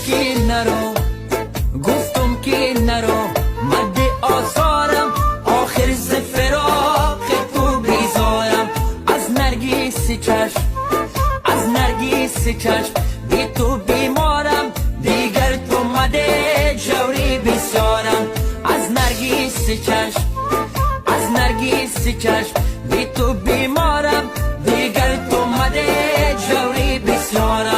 که نرو گفتم که نرو مد آثارم آخر ز فراق تو بیزارم از نرگس چشم از نرگس چشم بی تو بیمارم دیگر تو مده جوری بسیارم از نرگس چشم از نرگس چشم بی تو بیمارم دیگر تو مده جوری بسیارم